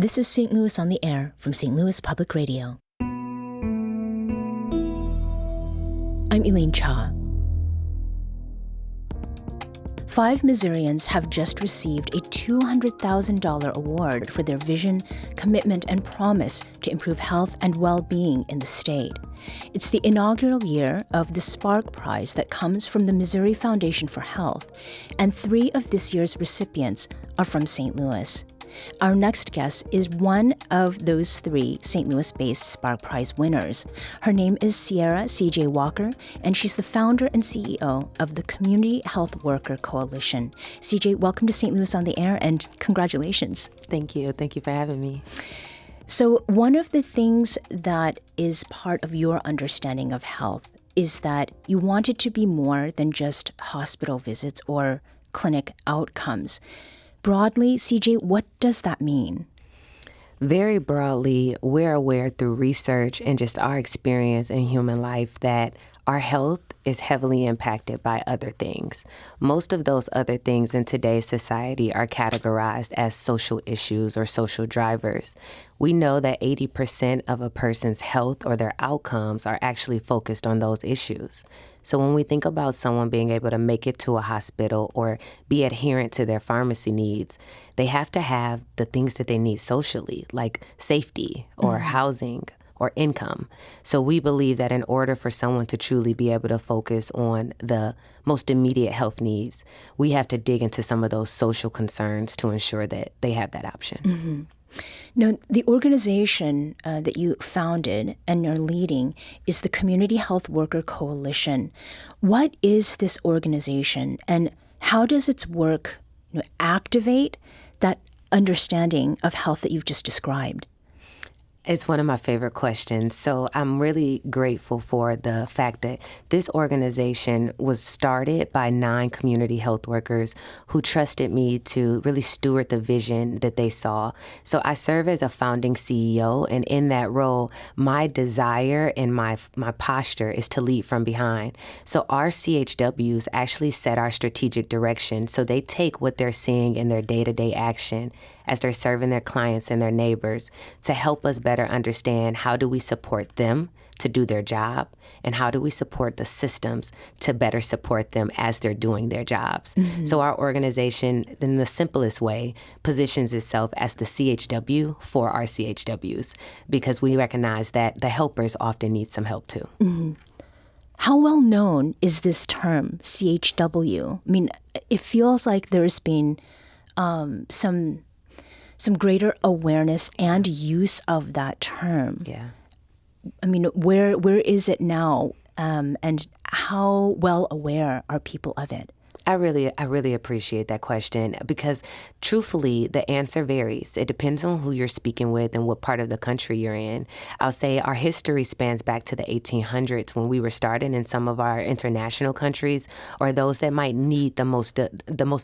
This is St. Louis on the Air from St. Louis Public Radio. I'm Elaine Cha. 5 Missourians have just received a $200,000 award for their vision, commitment, and promise to improve health and well-being in the state. It's the inaugural year of the Spark Prize that comes from the Missouri Foundation for Health, and 3 of this year's recipients are from St. Louis. Our next guest is one of those 3 St. Louis-based Spark Prize winners. Her name is Ciearra C.J. Walker, and she's the founder and CEO of the Community Health Worker Coalition. C.J., welcome to St. Louis on the Air, and congratulations. Thank you. Thank you for having me. So one of the things that is part of your understanding of health is that you want it to be more than just hospital visits or clinic outcomes. Broadly, CJ, what does that mean? Very broadly, we're aware through research and just our experience in human life that our health is heavily impacted by other things. Most of those other things in today's society are categorized as social issues or social drivers. We know that 80% of a person's health or their outcomes are actually focused on those issues. So when we think about someone being able to make it to a hospital or be adherent to their pharmacy needs, they have to have the things that they need socially, like safety or housing or income. So we believe that in order for someone to truly be able to focus on the most immediate health needs, we have to dig into some of those social concerns to ensure that they have that option. Mm-hmm. Now, the organization that you founded and are leading is the Community Health Worker Coalition. What is this organization, and how does its work activate that understanding of health that you've just described? It's one of my favorite questions. So I'm really grateful for the fact that this organization was started by 9 community health workers who trusted me to really steward the vision that they saw. So I serve as a founding CEO, and in that role, my desire and my posture is to lead from behind. So our CHWs actually set our strategic direction. So they take what they're seeing in their day-to-day action as they're serving their clients and their neighbors to help us better understand how do we support them to do their job, and how do we support the systems to better support them as they're doing their jobs. Mm-hmm. So our organization, in the simplest way, positions itself as the CHW for our CHWs, because we recognize that the helpers often need some help too. Mm-hmm. How well known is this term, CHW? I mean, it feels like there's been some greater awareness and use of that term. Yeah. I mean, where is it now, and how well aware are people of it? I really appreciate that question, because truthfully, the answer varies. It depends on who you're speaking with and what part of the country you're in. I'll say our history spans back to the 1800s when we were starting in some of our international countries, or those that might need the most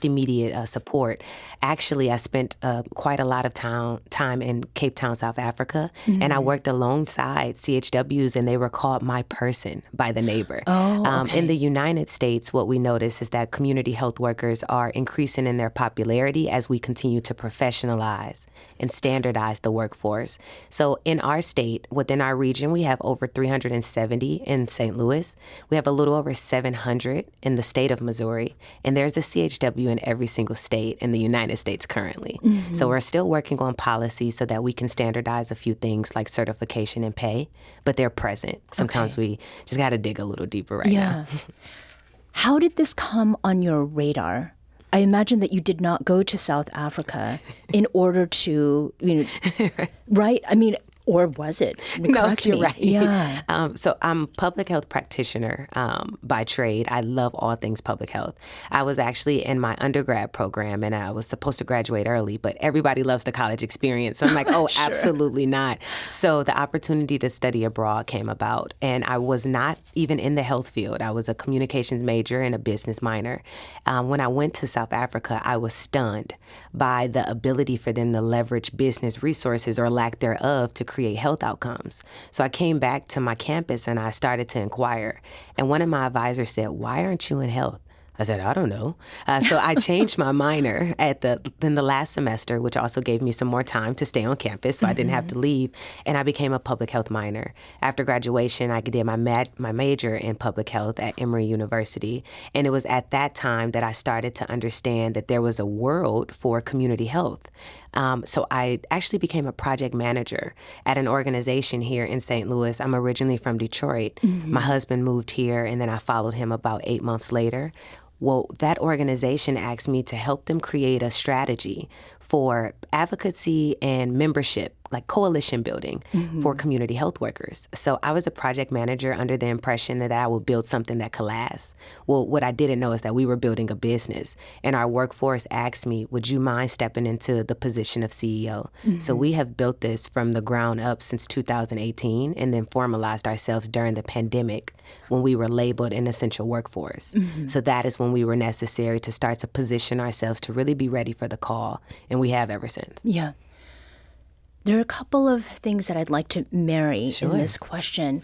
immediate support. Actually, I spent quite a lot of time in Cape Town, South Africa, and I worked alongside CHWs, and they were called my person by the neighbor. Oh, okay. In the United States, what we notice is that community health workers are increasing in their popularity as we continue to professionalize and standardize the workforce. So in our state, within our region, we have over 370 in St. Louis. We have a little over 700 in the state of Missouri, and there's a CHW in every single state in the United States currently. Mm-hmm. So we're still working on policy so that we can standardize a few things like certification and pay, but they're present. Sometimes we just got to dig a little deeper right now. How did this come on your radar? I imagine that you did not go to South Africa in order to, right? I mean, or was it? No, you're right. Yeah. So I'm a public health practitioner by trade. I love all things public health. I was actually in my undergrad program, and I was supposed to graduate early, but everybody loves the college experience. So I'm like, oh, sure. Absolutely not. So the opportunity to study abroad came about, and I was not even in the health field. I was a communications major and a business minor. When I went to South Africa, I was stunned by the ability for them to leverage business resources or lack thereof to create health outcomes. So I came back to my campus and I started to inquire. And one of my advisors said, "Why aren't you in health? I said, I don't know. So I changed my minor in the last semester, which also gave me some more time to stay on campus, so I didn't have to leave. And I became a public health minor. After graduation, I did my major in public health at Emory University. And it was at that time that I started to understand that there was a world for community health. So I actually became a project manager at an organization here in St. Louis. I'm originally from Detroit. My husband moved here, and then I followed him about 8 months later. Well, that organization asked me to help them create a strategy for advocacy and membership, like coalition building for community health workers. So I was a project manager under the impression that I would build something that could last. Well, what I didn't know is that we were building a business. And our workforce asked me, would you mind stepping into the position of CEO? So we have built this from the ground up since 2018 and then formalized ourselves during the pandemic when we were labeled an essential workforce. So that is when we were necessary to start to position ourselves to really be ready for the call. And we have ever since. Yeah. There are a couple of things that I'd like to marry Sure. in this question.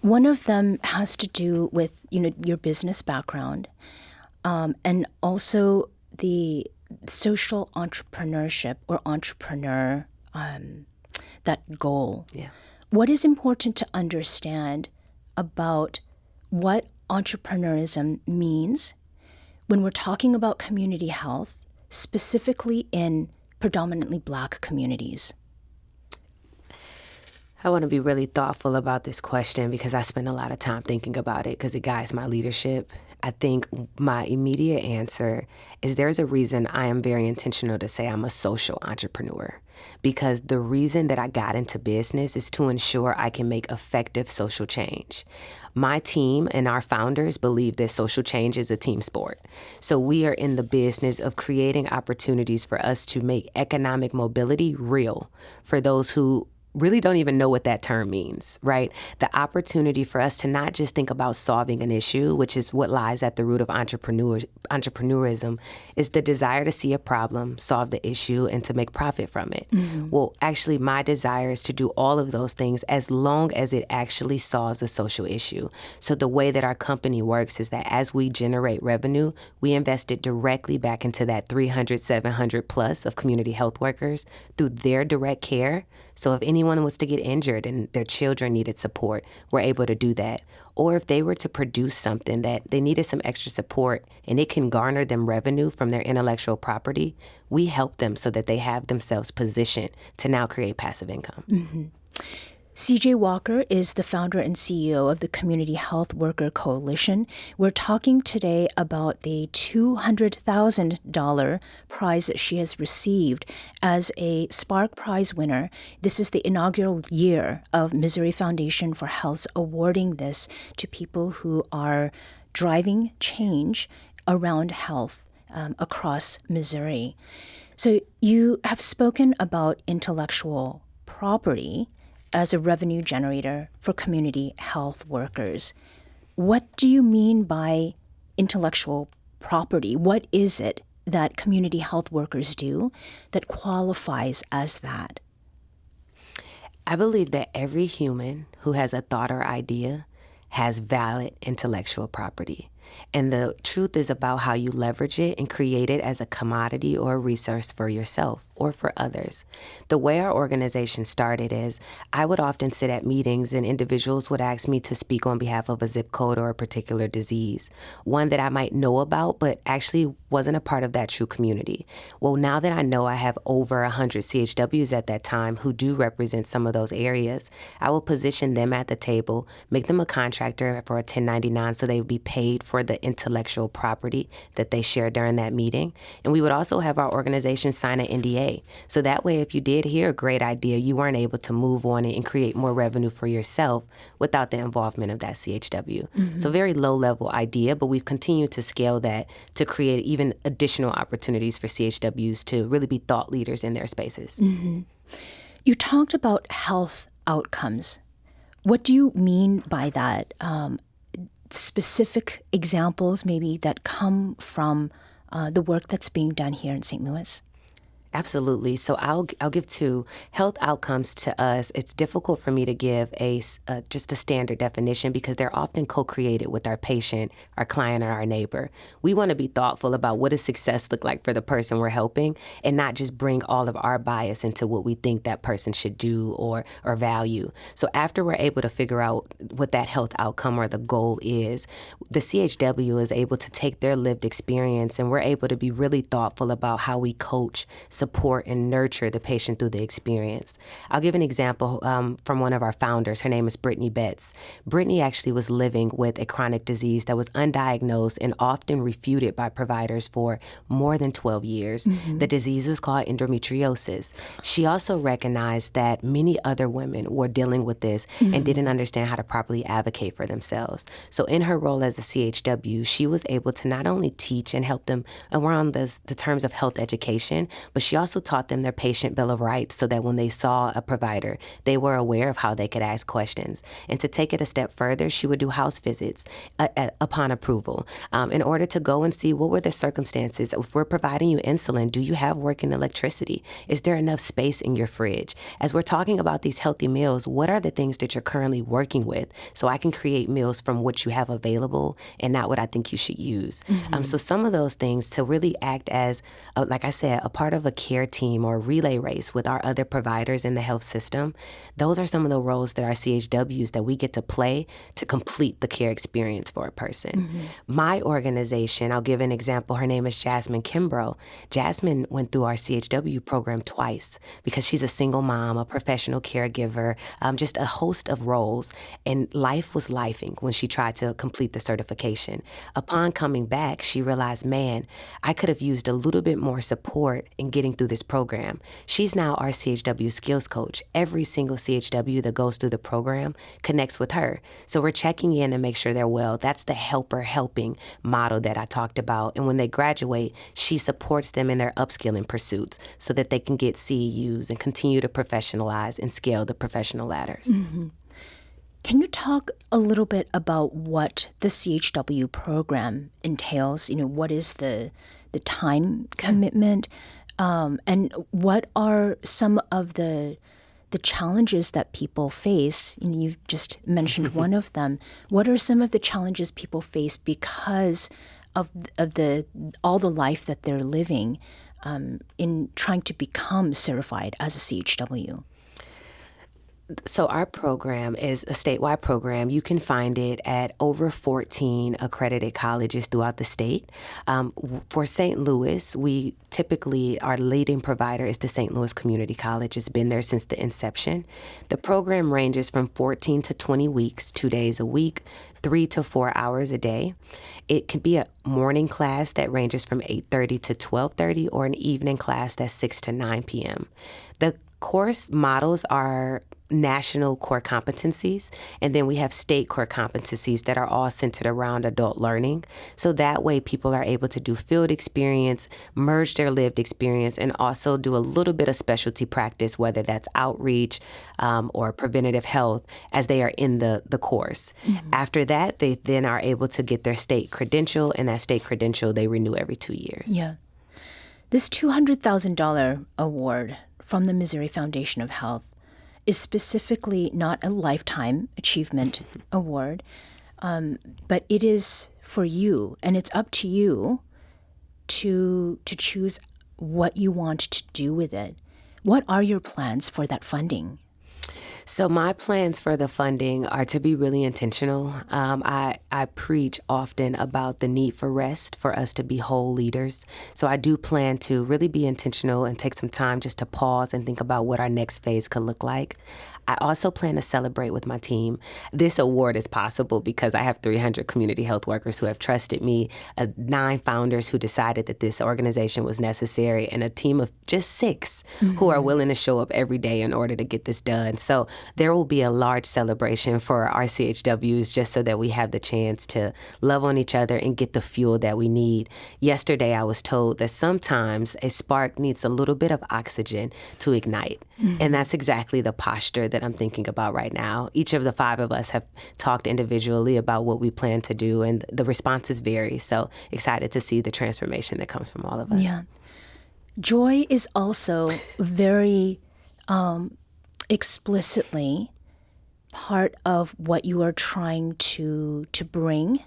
One of them has to do with, your business background, and also the social entrepreneurship or entrepreneur, that goal. Yeah. What is important to understand about what entrepreneurism means when we're talking about community health, specifically in predominantly Black communities? I want to be really thoughtful about this question because I spend a lot of time thinking about it because it guides my leadership. I think my immediate answer is there's a reason I am very intentional to say I'm a social entrepreneur, because the reason that I got into business is to ensure I can make effective social change. My team and our founders believe that social change is a team sport. So we are in the business of creating opportunities for us to make economic mobility real for those who really don't even know what that term means, right? The opportunity for us to not just think about solving an issue, which is what lies at the root of entrepreneurism, is the desire to see a problem, solve the issue, and to make profit from it. Well, actually, my desire is to do all of those things as long as it actually solves a social issue. So the way that our company works is that as we generate revenue, we invest it directly back into that 300, 700 plus of community health workers through their direct care. So if anyone was to get injured and their children needed support, we're able to do that. Or if they were to produce something that they needed some extra support and it can garner them revenue from their intellectual property, we help them so that they have themselves positioned to now create passive income. CJ Walker is the founder and CEO of the Community Health Worker Coalition. We're talking today about the $200,000 prize that she has received as a Spark Prize winner. This is the inaugural year of Missouri Foundation for Health's awarding this to people who are driving change around health across Missouri. So you have spoken about intellectual property as a revenue generator for community health workers. What do you mean by intellectual property? What is it that community health workers do that qualifies as that? I believe that every human who has a thought or idea has valid intellectual property. And the truth is about how you leverage it and create it as a commodity or a resource for yourself or for others. The way our organization started is I would often sit at meetings and individuals would ask me to speak on behalf of a zip code or a particular disease, one that I might know about but actually wasn't a part of that true community. Well, now that I know I have over 100 CHWs at that time who do represent some of those areas, I will position them at the table, make them a contractor for a 1099 so they would be paid for the intellectual property that they share during that meeting. And we would also have our organization sign an NDA. So that way, if you did hear a great idea, you weren't able to move on it and create more revenue for yourself without the involvement of that CHW. So very low level idea, but we've continued to scale that to create even additional opportunities for CHWs to really be thought leaders in their spaces. You talked about health outcomes. What do you mean by that? Specific examples maybe that come from the work that's being done here in St. Louis? Absolutely. So I'll give two health outcomes to us. It's difficult for me to give just a standard definition because they're often co-created with our patient, our client, or our neighbor. We want to be thoughtful about what does success look like for the person we're helping, and not just bring all of our bias into what we think that person should do or value. So after we're able to figure out what that health outcome or the goal is, the CHW is able to take their lived experience, and we're able to be really thoughtful about how we coach, support, and nurture the patient through the experience. I'll give an example from one of our founders. Her name is Brittany Betts. Brittany actually was living with a chronic disease that was undiagnosed and often refuted by providers for more than 12 years. The disease was called endometriosis. She also recognized that many other women were dealing with this and didn't understand how to properly advocate for themselves. So in her role as a CHW, she was able to not only teach and help them around the terms of health education, but she also taught them their patient bill of rights so that when they saw a provider, they were aware of how they could ask questions. And to take it a step further, she would do house visits upon approval in order to go and see what were the circumstances. If we're providing you insulin, do you have working electricity? Is there enough space in your fridge? As we're talking about these healthy meals, what are the things that you're currently working with so I can create meals from what you have available and not what I think you should use? So some of those things to really act as, like I said, a part of a care team or relay race with our other providers in the health system, those are some of the roles that our CHWs that we get to play to complete the care experience for a person. My organization, I'll give an example. Her name is Jasmine Kimbrough. Jasmine went through our CHW program twice because she's a single mom, a professional caregiver, just a host of roles. And life was lifing when she tried to complete the certification. Upon coming back, she realized, man, I could have used a little bit more support in getting through this program. She's now our CHW skills coach. Every single CHW that goes through the program connects with her. So we're checking in to make sure they're well. That's the helper helping model that I talked about. And when they graduate, she supports them in their upskilling pursuits so that they can get CEUs and continue to professionalize and scale the professional ladders. Can you talk a little bit about what the CHW program entails? What is the time commitment? And what are some of the challenges that people face? You've just mentioned one of them. What are some of the challenges people face because of all the life that they're living in trying to become certified as a CHW? So our program is a statewide program. You can find it at over 14 accredited colleges throughout the state. For St. Louis, we typically, our leading provider is the St. Louis Community College. It's been there since the inception. The program ranges from 14 to 20 weeks, 2 days a week, 3 to 4 hours a day. It can be a morning class that ranges from 8:30 to 12:30 or an evening class that's 6 to 9 p.m. The course models are national core competencies, and then we have state core competencies that are all centered around adult learning. So that way people are able to do field experience, merge their lived experience, and also do a little bit of specialty practice, whether that's outreach or preventative health, as they are in the course. After that, they then are able to get their state credential, and that state credential they renew every 2 years. Yeah. This $200,000 award from the Missouri Foundation of Health is specifically not a lifetime achievement award, but it is for you, and it's up to you to choose what you want to do with it. What are your plans for that funding? So my plans for the funding are to be really intentional. I preach often about the need for rest, for us to be whole leaders. So I do plan to really be intentional and take some time just to pause and think about what our next phase could look like. I also plan to celebrate with my team. This award is possible because I have 300 community health workers who have trusted me, 9 founders who decided that this organization was necessary, and a team of just 6 who are willing to show up every day in order to get this done. So there will be a large celebration for our CHWs just so that we have the chance to love on each other and get the fuel that we need. Yesterday, I was told that sometimes a spark needs a little bit of oxygen to ignite. And that's exactly the posture that I'm thinking about right now. Each of the 5 of us have talked individually about what we plan to do, and the responses vary. So excited to see the transformation that comes from all of us. Yeah. Joy is also very explicitly part of what you are trying to bring. Yeah.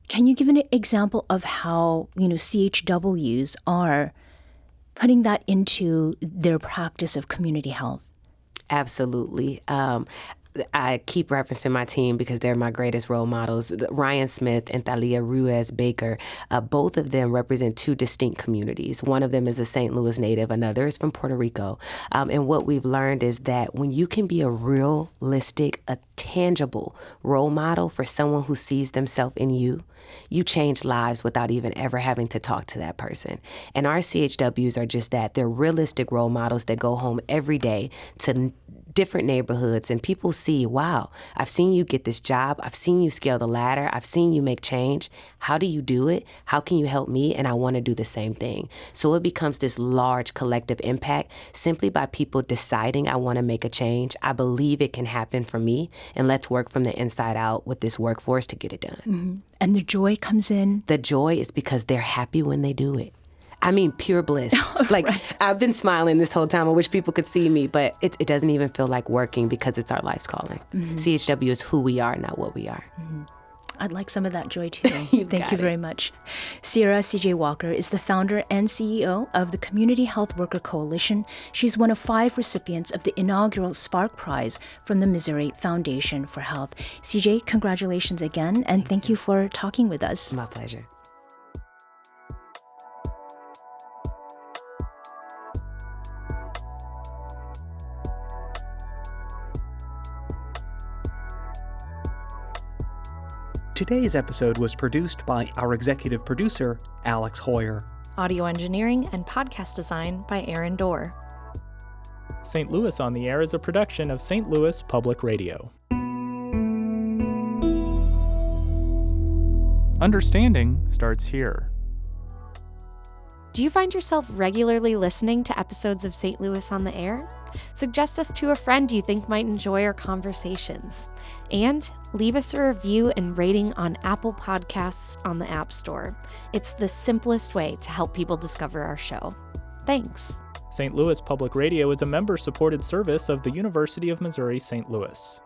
Can you give an example of how, CHWs are putting that into their practice of community health? Absolutely. I keep referencing my team because they're my greatest role models. Ryan Smith and Thalia Ruiz Baker, both of them represent two distinct communities. One of them is a St. Louis native, another is from Puerto Rico. And what we've learned is that when you can be a realistic, a tangible role model for someone who sees themselves in you, you change lives without even ever having to talk to that person. And our CHWs are just that. They're realistic role models that go home every day to different neighborhoods, and people see, wow, I've seen you get this job. I've seen you scale the ladder. I've seen you make change. How do you do it? How can you help me? And I want to do the same thing. So it becomes this large collective impact simply by people deciding I want to make a change. I believe it can happen for me, and let's work from the inside out with this workforce to get it done. Mm-hmm. And the joy comes in? The joy is because they're happy when they do it. I mean, pure bliss. Like, right. I've been smiling this whole time. I wish people could see me, but it doesn't even feel like working because it's our life's calling. Mm-hmm. CHW is who we are, not what we are. Mm-hmm. I'd like some of that joy, too. Thank you very much. Ciearra C.J. Walker is the founder and CEO of the Community Health Worker Coalition. She's one of 5 recipients of the inaugural Spark Prize from the Missouri Foundation for Health. CJ, congratulations again, and thank you for talking with us. My pleasure. Today's episode was produced by our executive producer, Alex Hoyer. Audio engineering and podcast design by Aaron Dorr. St. Louis on the Air is a production of St. Louis Public Radio. Understanding starts here. Do you find yourself regularly listening to episodes of St. Louis on the Air? Suggest us to a friend you think might enjoy our conversations. And leave us a review and rating on Apple Podcasts on the App Store. It's the simplest way to help people discover our show. Thanks. St. Louis Public Radio is a member-supported service of the University of Missouri St. Louis.